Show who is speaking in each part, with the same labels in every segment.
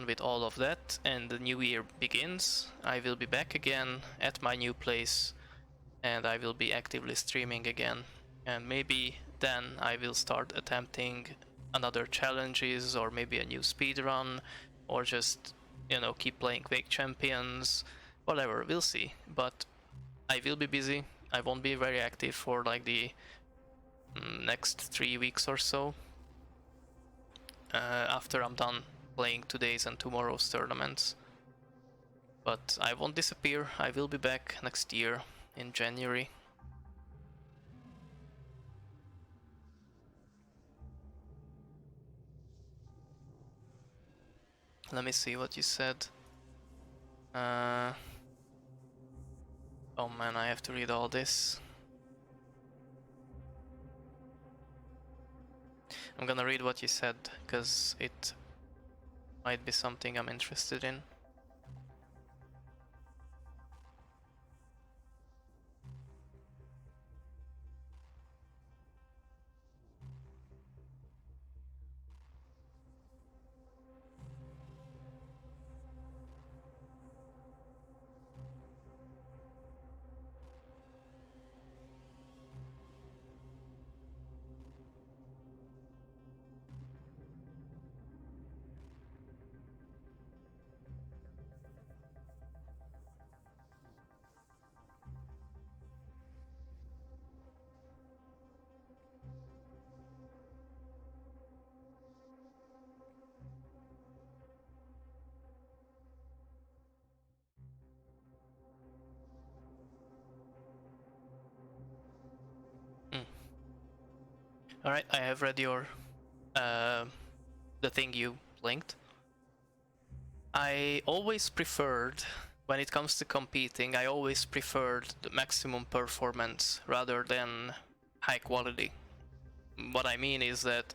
Speaker 1: with all of that and the new year begins, I will be back again at my new place and I will be actively streaming again. And maybe then I will start attempting another challenges or maybe a new speed run or just, you know, keep playing Quake Champions, whatever, we'll see. But I will be busy. I won't be very active for like the next 3 weeks or so. After I'm done playing today's and tomorrow's tournaments. But I won't disappear. I will be back next year in January. Let me see what you said. Oh man, I have to read all this. I'm gonna read what you said, because it might be something I'm interested in. Alright, I have read your the thing you linked. I always preferred, when it comes to competing, I always preferred the maximum performance rather than high quality. What I mean is that,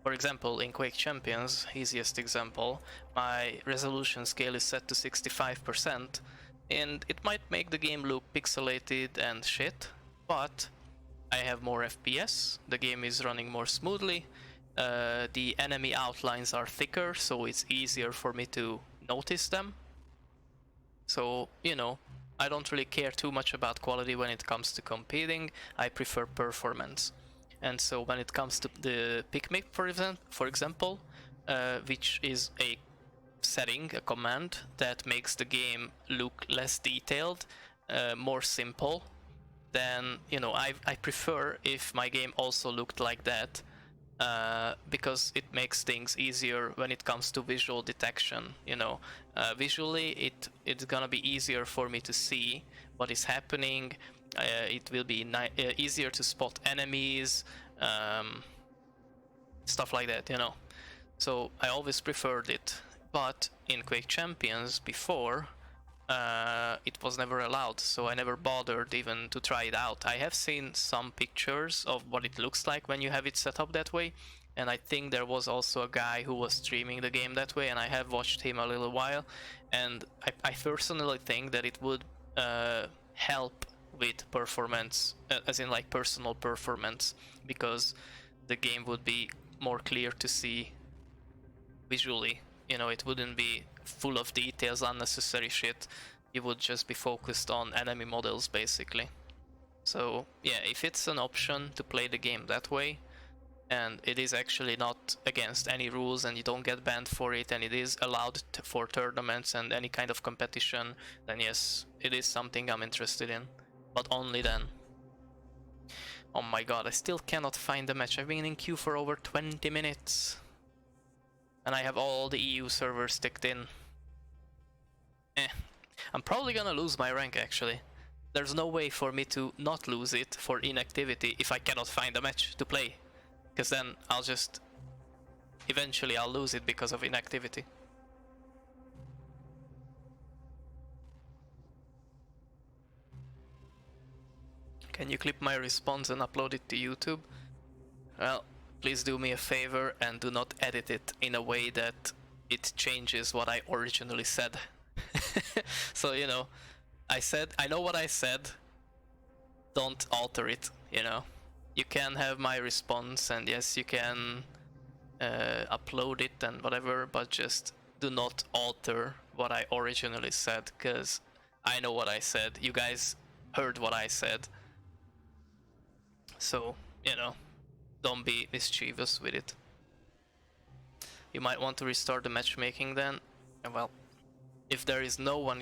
Speaker 1: for example, in Quake Champions, easiest example, my resolution scale is set to 65%, and it might make the game look pixelated and shit, but I have more FPS, the game is running more smoothly, the enemy outlines are thicker, so it's easier for me to notice them. So, you know, I don't really care too much about quality when it comes to competing, I prefer performance. And so when it comes to the picmip, for example, which is a setting, a command that makes the game look less detailed, more simple, then, you know, I prefer if my game also looked like that, because it makes things easier when it comes to visual detection. You know, visually it's gonna be easier for me to see what is happening. It will be easier to spot enemies, stuff like that, you know. So I always preferred it, but in Quake Champions before, it was never allowed, so I never bothered even to try it out. I have seen some pictures of what it looks like when you have it set up that way, and I think there was also a guy who was streaming the game that way, and I have watched him a little while, and I personally think that it would help with performance, as in like personal performance, because the game would be more clear to see visually. You know, it wouldn't be full of details, unnecessary shit. You would just be focused on enemy models, basically. So yeah, if it's an option to play the game that way, and it is actually not against any rules and you don't get banned for it, and it is allowed for tournaments and any kind of competition, then yes, it is something I'm interested in, but only then. Oh my god, I still cannot find the match. I've been in queue for over 20 minutes. And I have all the EU servers ticked in. I'm probably gonna lose my rank, actually. There's no way for me to not lose it for inactivity if I cannot find a match to play. Because then I'll just... eventually I'll lose it because of inactivity. Can you clip my response and upload it to YouTube? Well, please do me a favor and do not edit it in a way that it changes what I originally said. So, you know, I know what I said, don't alter it, you know. You can have my response, and yes, you can upload it and whatever, but just do not alter what I originally said, because I know what I said. You guys heard what I said. So, you know, don't be mischievous with it. You might want to restart the matchmaking then. And well, if there is no one